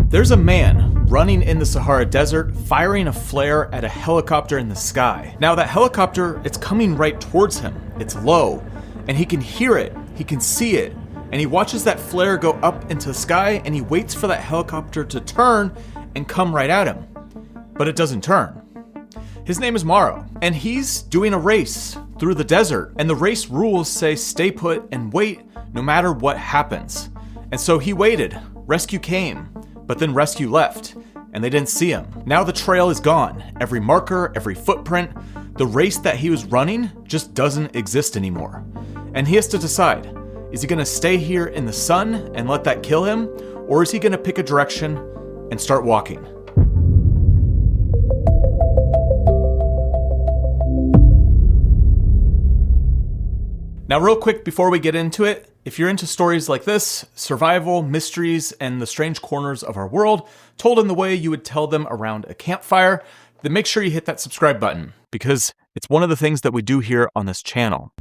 There's a man running in the Sahara Desert, firing a flare at a helicopter in the sky. Now that helicopter, it's coming right towards him. It's low, and he can hear it, he can see it, and he watches that flare go up into the sky, and he waits for that helicopter to turn and come right at him. But it doesn't turn. His name is Mauro, and he's doing a race through the desert, and the race rules say stay put and wait no matter what happens. And so he waited. Rescue came, but then rescue left, and they didn't see him. Now the trail is gone. Every marker, every footprint, the race that he was running just doesn't exist anymore. And he has to decide, is he gonna stay here in the sun and let that kill him, or is he gonna pick a direction and start walking? Now, real quick before we get into it, if you're into stories like this, survival, mysteries, and the strange corners of our world, told in the way you would tell them around a campfire, then make sure you hit that subscribe button, because it's one of the things that we do here on this channel.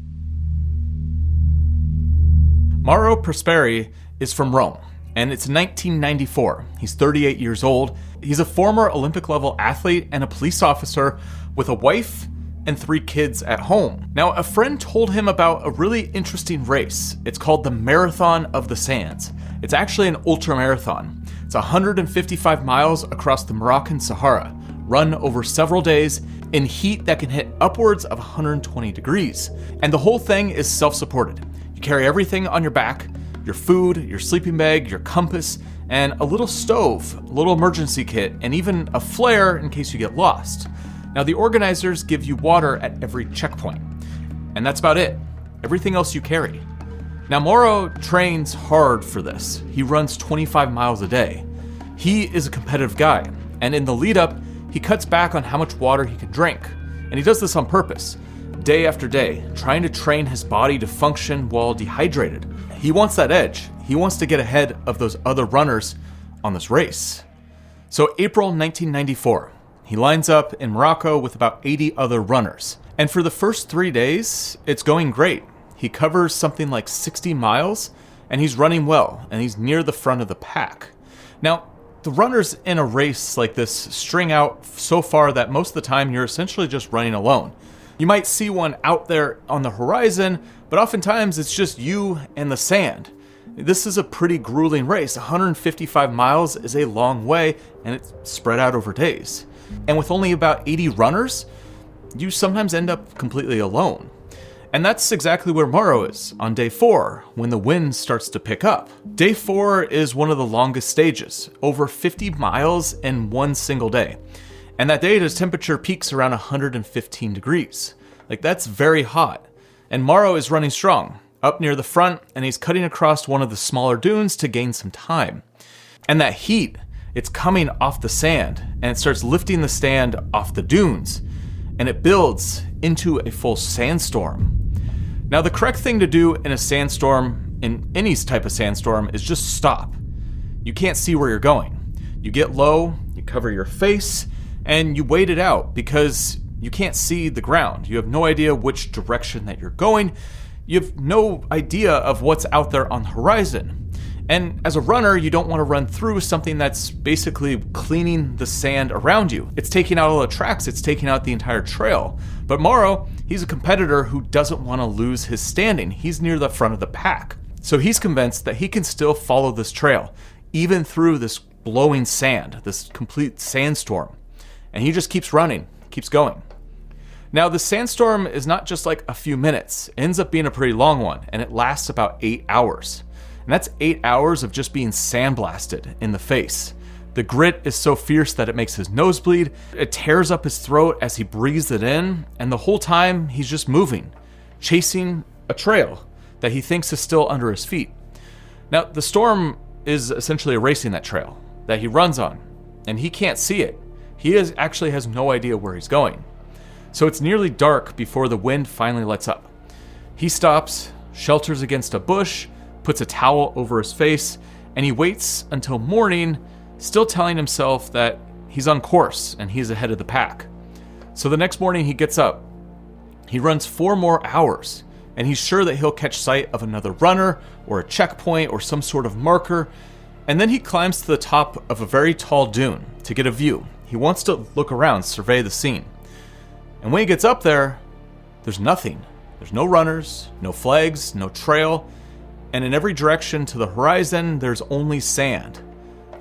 Mauro Prosperi is from Rome, and it's 1994. He's 38 years old. He's a former Olympic-level athlete and a police officer with a wife and 3 kids at home. Now, a friend told him about a really interesting race. It's called the Marathon of the Sands. It's actually an ultra-marathon. It's 155 miles across the Moroccan Sahara, run over several days in heat that can hit upwards of 120 degrees. And the whole thing is self-supported. You carry everything on your back, your food, your sleeping bag, your compass, and a little stove, a little emergency kit, and even a flare in case you get lost. Now, the organizers give you water at every checkpoint, and that's about it. Everything else you carry. Now, Mauro trains hard for this. He runs 25 miles a day. He is a competitive guy, and in the lead up, he cuts back on how much water he can drink. And he does this on purpose, day after day, trying to train his body to function while dehydrated. He wants that edge. He wants to get ahead of those other runners on this race. So April 1994. He lines up in Morocco with about 80 other runners. And for the first 3 days, it's going great. He covers something like 60 miles, and he's running well, and he's near the front of the pack. Now, the runners in a race like this string out so far that most of the time you're essentially just running alone. You might see one out there on the horizon, but oftentimes it's just you and the sand. This is a pretty grueling race. 155 miles is a long way, and it's spread out over days. And with only about 80 runners, you sometimes end up completely alone. And that's exactly where Mauro is on day 4, when the wind starts to pick up. Day 4 is one of the longest stages, over 50 miles in one single day. And that day, his temperature peaks around 115 degrees. Like, that's very hot. And Mauro is running strong, up near the front, and he's cutting across one of the smaller dunes to gain some time. And that heat, it's coming off the sand, and it starts lifting the sand off the dunes, and it builds into a full sandstorm. Now, the correct thing to do in a sandstorm, in any type of sandstorm, is just stop. You can't see where you're going. You get low, you cover your face, and you wait it out because you can't see the ground. You have no idea which direction that you're going. You have no idea of what's out there on the horizon. And as a runner, you don't want to run through something that's basically cleaning the sand around you. It's taking out all the tracks, it's taking out the entire trail. But Mauro, he's a competitor who doesn't want to lose his standing. He's near the front of the pack. So he's convinced that he can still follow this trail, even through this blowing sand, this complete sandstorm. And he just keeps running, keeps going. Now, the sandstorm is not just like a few minutes. It ends up being a pretty long one, and it lasts about 8 hours. And that's 8 hours of just being sandblasted in the face. The grit is so fierce that it makes his nose bleed. It tears up his throat as he breathes it in. And the whole time he's just moving, chasing a trail that he thinks is still under his feet. Now, the storm is essentially erasing that trail that he runs on, and he can't see it. He actually has no idea where he's going. So it's nearly dark before the wind finally lets up. He stops, shelters against a bush, puts a towel over his face, and he waits until morning, still telling himself that he's on course and he's ahead of the pack. So the next morning he gets up. He runs 4 more hours, and he's sure that he'll catch sight of another runner or a checkpoint or some sort of marker, And then he climbs to the top of a very tall dune to get a view. He wants to look around, survey the scene. And when he gets up there, there's nothing. There's no runners, no flags, no trail, and in every direction to the horizon, there's only sand.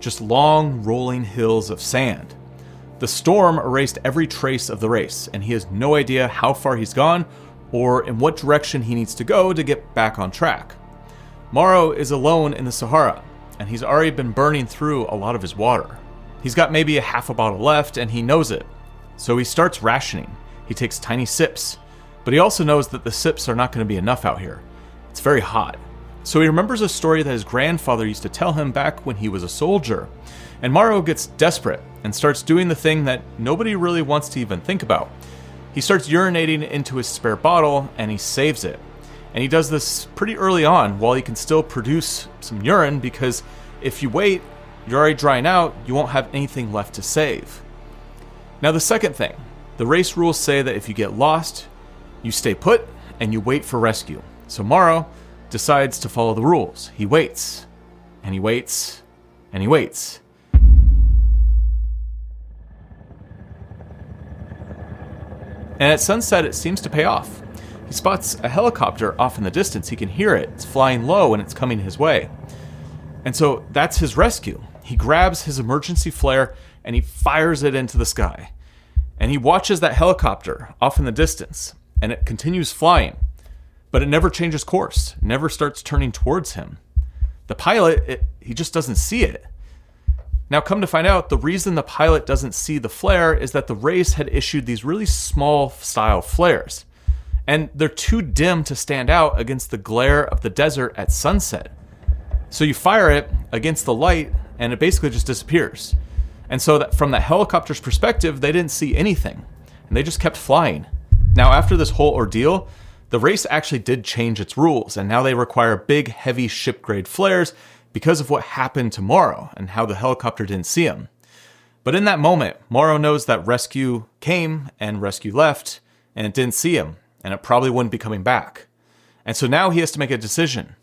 Just long, rolling hills of sand. The storm erased every trace of the race, and he has no idea how far he's gone or in what direction he needs to go to get back on track. Mauro is alone in the Sahara, and he's already been burning through a lot of his water. He's got maybe a half a bottle left, and he knows it. So he starts rationing. He takes tiny sips, but he also knows that the sips are not going to be enough out here. It's very hot. So he remembers a story that his grandfather used to tell him back when he was a soldier. And Mauro gets desperate and starts doing the thing that nobody really wants to even think about. He starts urinating into his spare bottle, and he saves it. And he does this pretty early on while he can still produce some urine, because if you wait, you're already drying out, you won't have anything left to save. Now the second thing, the race rules say that if you get lost, you stay put and you wait for rescue. So Mauro decides to follow the rules. He waits, and he waits, and he waits. And at sunset, it seems to pay off. He spots a helicopter off in the distance. He can hear it. It's flying low and it's coming his way. And so that's his rescue. He grabs his emergency flare and he fires it into the sky. And he watches that helicopter off in the distance, and it continues flying. But it never changes course, never starts turning towards him. The pilot, he just doesn't see it. Now, come to find out, the reason the pilot doesn't see the flare is that the race had issued these really small style flares. And they're too dim to stand out against the glare of the desert at sunset. So you fire it against the light, and it basically just disappears. And so that from that helicopter's perspective, they didn't see anything, and they just kept flying. Now, after this whole ordeal, the race actually did change its rules, and now they require big, heavy ship-grade flares because of what happened to Mauro and how the helicopter didn't see him. But in that moment, Mauro knows that rescue came and rescue left, and it didn't see him, and it probably wouldn't be coming back. And so now he has to make a decision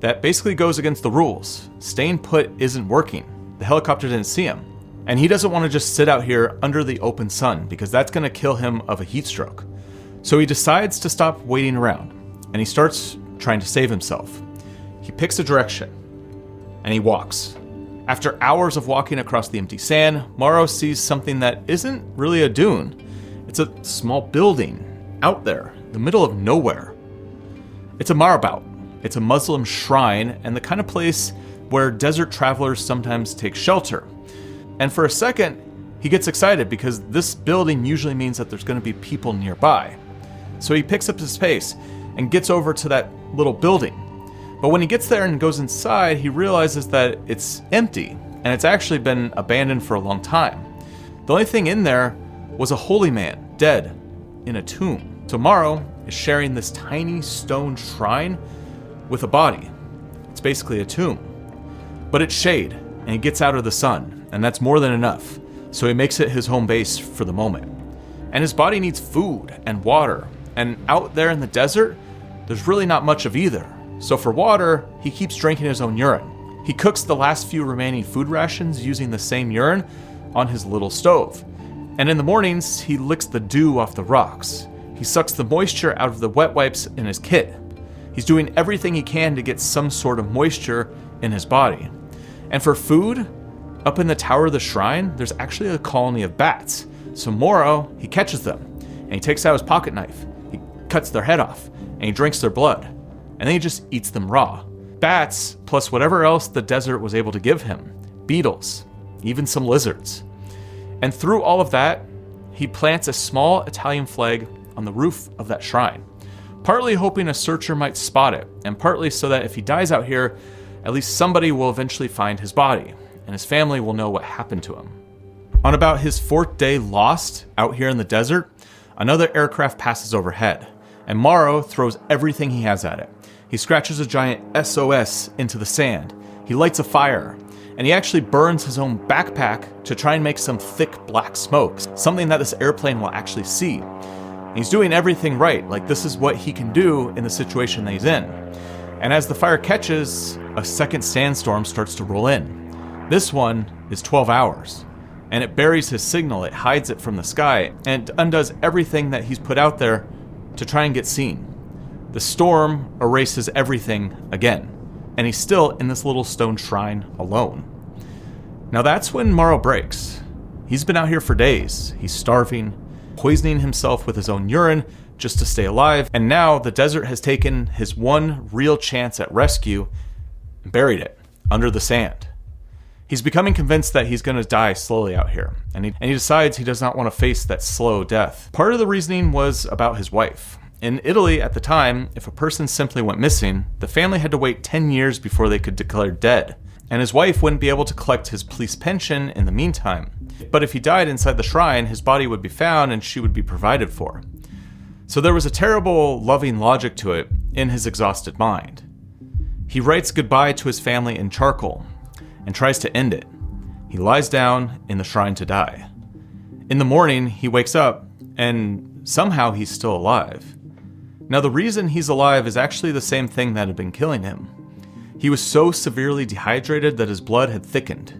that basically goes against the rules. Staying put isn't working. The helicopter didn't see him. And he doesn't want to just sit out here under the open sun, because that's going to kill him of a heat stroke. So he decides to stop waiting around, and he starts trying to save himself. He picks a direction, and he walks. After hours of walking across the empty sand, Mauro sees something that isn't really a dune. It's a small building out there, in the middle of nowhere. It's a marabout. It's a Muslim shrine, and the kind of place where desert travelers sometimes take shelter. And for a second, he gets excited because this building usually means that there's going to be people nearby. So he picks up his pace and gets over to that little building. But when he gets there and goes inside, he realizes that it's empty, and it's actually been abandoned for a long time. The only thing in there was a holy man, dead, in a tomb. So Mauro is sharing this tiny stone shrine with a body. It's basically a tomb. But it's shade, and he gets out of the sun, and that's more than enough. So he makes it his home base for the moment. And his body needs food and water, and out there in the desert, there's really not much of either. So for water, he keeps drinking his own urine. He cooks the last few remaining food rations using the same urine on his little stove. And in the mornings, he licks the dew off the rocks. He sucks the moisture out of the wet wipes in his kit. He's doing everything he can to get some sort of moisture in his body. And for food, up in the tower of the shrine, there's actually a colony of bats. So Mauro, he catches them, and he takes out his pocket knife. He cuts their head off, and he drinks their blood. And then he just eats them raw. Bats, plus whatever else the desert was able to give him. Beetles, even some lizards. And through all of that, he plants a small Italian flag on the roof of that shrine. Partly hoping a searcher might spot it, and partly so that if he dies out here, at least somebody will eventually find his body, and his family will know what happened to him. On about his fourth day lost out here in the desert, another aircraft passes overhead, and Mauro throws everything he has at it. He scratches a giant SOS into the sand. He lights a fire, and he actually burns his own backpack to try and make some thick black smoke, something that this airplane will actually see. And he's doing everything right, like this is what he can do in the situation that he's in. And as the fire catches, a second sandstorm starts to roll in. This one is 12 hours, and it buries his signal, it hides it from the sky, and it undoes everything that he's put out there to try and get seen. The storm erases everything again, and he's still in this little stone shrine alone. Now that's when Morrow breaks. He's been out here for days. He's starving, poisoning himself with his own urine just to stay alive, and now the desert has taken his one real chance at rescue and buried it under the sand. He's becoming convinced that he's going to die slowly out here, and he decides he does not want to face that slow death. Part of the reasoning was about his wife. In Italy at the time, if a person simply went missing, the family had to wait 10 years before they could declare dead, and his wife wouldn't be able to collect his police pension in the meantime. But if he died inside the shrine, his body would be found and she would be provided for. So there was a terrible, loving logic to it in his exhausted mind. He writes goodbye to his family in charcoal and tries to end it. He lies down in the shrine to die. In the morning, he wakes up and somehow he's still alive. Now the reason he's alive is actually the same thing that had been killing him. He was so severely dehydrated that his blood had thickened,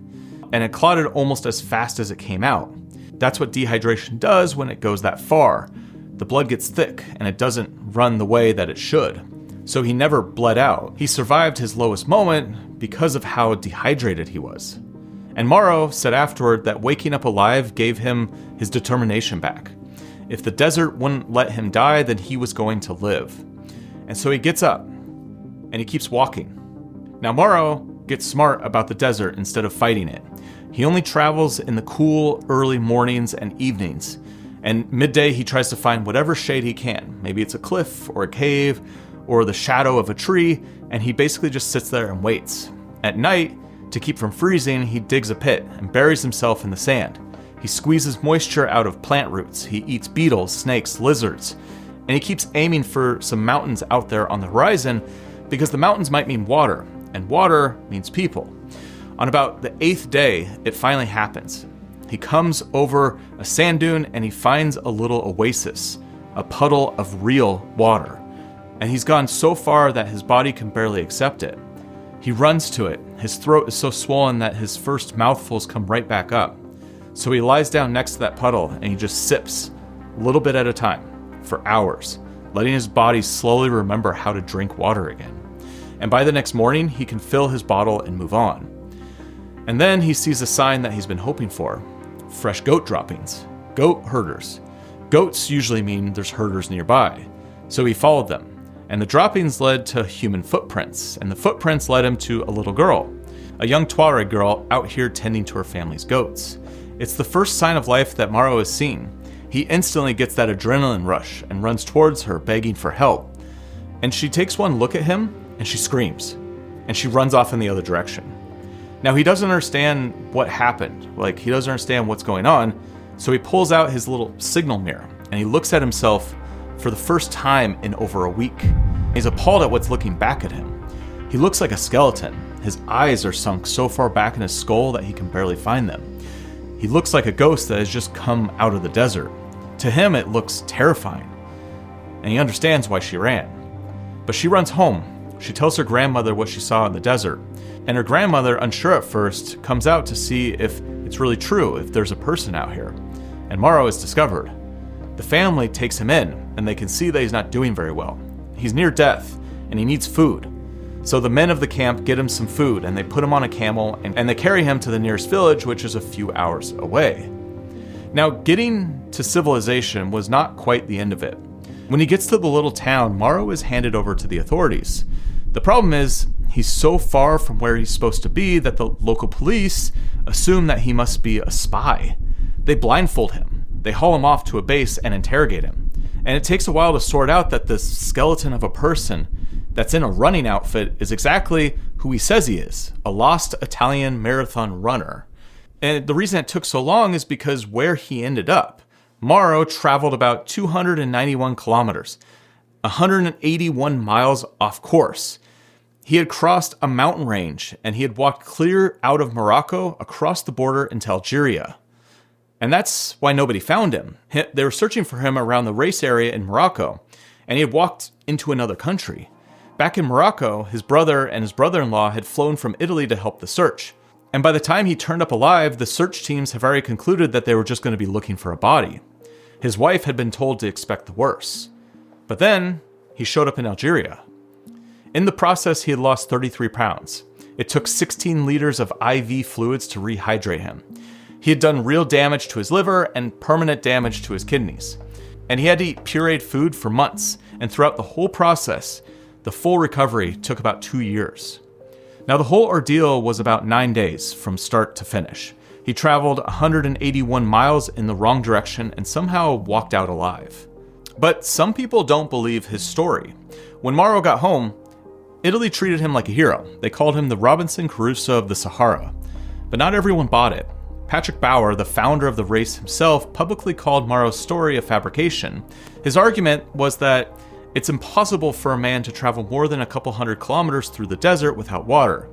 and it clotted almost as fast as it came out. That's what dehydration does when it goes that far. The blood gets thick, and it doesn't run the way that it should. So he never bled out. He survived his lowest moment because of how dehydrated he was. And Morrow said afterward that waking up alive gave him his determination back. If the desert wouldn't let him die, then he was going to live. And so he gets up, and he keeps walking. Now Morrow gets smart about the desert instead of fighting it. He only travels in the cool early mornings and evenings, and midday he tries to find whatever shade he can. Maybe it's a cliff or a cave or the shadow of a tree, and he basically just sits there and waits. At night, to keep from freezing, he digs a pit and buries himself in the sand. He squeezes moisture out of plant roots. He eats beetles, snakes, lizards, and he keeps aiming for some mountains out there on the horizon because the mountains might mean water, and water means people. On about the 8th day, it finally happens. He comes over a sand dune and he finds a little oasis, a puddle of real water. And he's gone so far that his body can barely accept it. He runs to it. His throat is so swollen that his first mouthfuls come right back up. So he lies down next to that puddle and he just sips, a little bit at a time, for hours, letting his body slowly remember how to drink water again. And by the next morning, he can fill his bottle and move on. And then he sees a sign that he's been hoping for. Fresh goat droppings. Goat herders. Goats usually mean there's herders nearby. So he followed them. And the droppings led to human footprints. And the footprints led him to a little girl. A young Tuareg girl out here tending to her family's goats. It's the first sign of life that Morrow has seen. He instantly gets that adrenaline rush and runs towards her, begging for help. And she takes one look at him and she screams. And she runs off in the other direction. Now he doesn't understand what happened. He doesn't understand what's going on. So he pulls out his little signal mirror and he looks at himself for the first time in over a week. He's appalled at what's looking back at him. He looks like a skeleton. His eyes are sunk so far back in his skull that he can barely find them. He looks like a ghost that has just come out of the desert. To him, it looks terrifying. And he understands why she ran. But she runs home. She tells her grandmother what she saw in the desert. And her grandmother, unsure at first, comes out to see if it's really true, if there's a person out here. And Morrow is discovered. The family takes him in, and they can see that he's not doing very well. He's near death, and he needs food. So the men of the camp get him some food, and they put him on a camel, and they carry him to the nearest village, which is a few hours away. Now, getting to civilization was not quite the end of it. When he gets to the little town, Morrow is handed over to the authorities. The problem is, he's so far from where he's supposed to be that the local police assume that he must be a spy. They blindfold him. They haul him off to a base and interrogate him. And it takes a while to sort out that this skeleton of a person that's in a running outfit is exactly who he says he is, a lost Italian marathon runner. And the reason it took so long is because where he ended up. Morrow traveled about 291 kilometers, 181 miles off course. He had crossed a mountain range, and he had walked clear out of Morocco across the border into Algeria. And that's why nobody found him. They were searching for him around the race area in Morocco, and he had walked into another country. Back in Morocco, his brother and his brother-in-law had flown from Italy to help the search. And by the time he turned up alive, the search teams have already concluded that they were just going to be looking for a body. His wife had been told to expect the worst. But then he showed up in Algeria. In the process, he had lost 33 pounds. It took 16 liters of IV fluids to rehydrate him. He had done real damage to his liver and permanent damage to his kidneys. And he had to eat pureed food for months. And throughout the whole process, the full recovery took about 2 years. Now, the whole ordeal was about 9 days from start to finish. He traveled 181 miles in the wrong direction and somehow walked out alive. But some people don't believe his story. When Mauro got home, Italy treated him like a hero. They called him the Robinson Crusoe of the Sahara. But not everyone bought it. Patrick Bauer, the founder of the race himself, publicly called Mauro's story a fabrication. His argument was that it's impossible for a man to travel more than a couple hundred kilometers through the desert without water,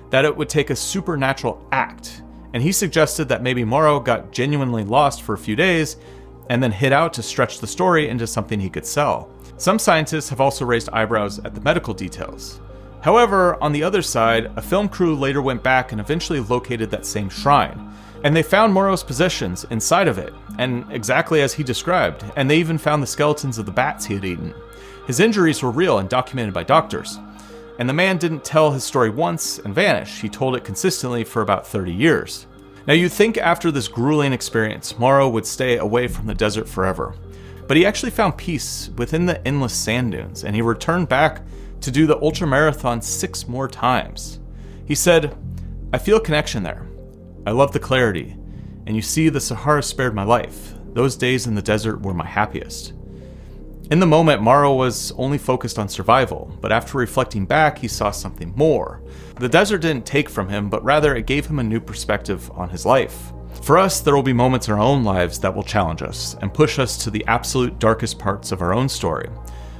that it would take a supernatural act. And he suggested that maybe Mauro got genuinely lost for a few days and then hid out to stretch the story into something he could sell. Some scientists have also raised eyebrows at the medical details. However, on the other side, a film crew later went back and eventually located that same shrine. And they found Mauro's possessions inside of it, and exactly as he described, and they even found the skeletons of the bats he had eaten. His injuries were real and documented by doctors. And the man didn't tell his story once and vanish. He told it consistently for about 30 years. Now, you'd think after this grueling experience, Mauro would stay away from the desert forever. But he actually found peace within the endless sand dunes, and he returned back to do the ultramarathon 6 more times. He said, "I feel a connection there. I love the clarity. And you see, the Sahara spared my life. Those days in the desert were my happiest." In the moment, Mauro was only focused on survival, but after reflecting back, he saw something more. The desert didn't take from him, but rather it gave him a new perspective on his life. For us, there will be moments in our own lives that will challenge us and push us to the absolute darkest parts of our own story.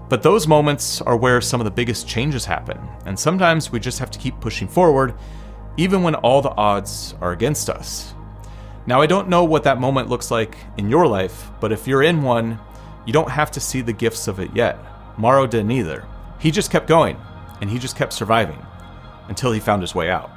But those moments are where some of the biggest changes happen, and sometimes we just have to keep pushing forward, even when all the odds are against us. Now, I don't know what that moment looks like in your life, but if you're in one, you don't have to see the gifts of it yet. Mauro didn't either. He just kept going, and he just kept surviving until he found his way out.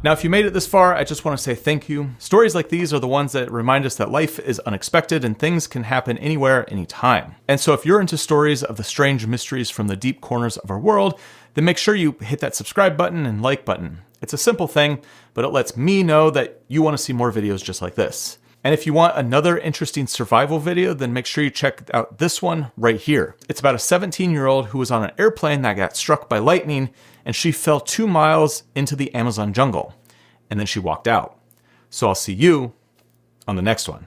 Now, if you made it this far, I just want to say thank you. Stories like these are the ones that remind us that life is unexpected and things can happen anywhere, anytime. And so if you're into stories of the strange mysteries from the deep corners of our world, then make sure you hit that subscribe button and like button. It's a simple thing, but it lets me know that you want to see more videos just like this. And if you want another interesting survival video, then make sure you check out this one right here. It's about a 17-year-old who was on an airplane that got struck by lightning, and she fell 2 miles into the Amazon jungle, and then she walked out. So I'll see you on the next one.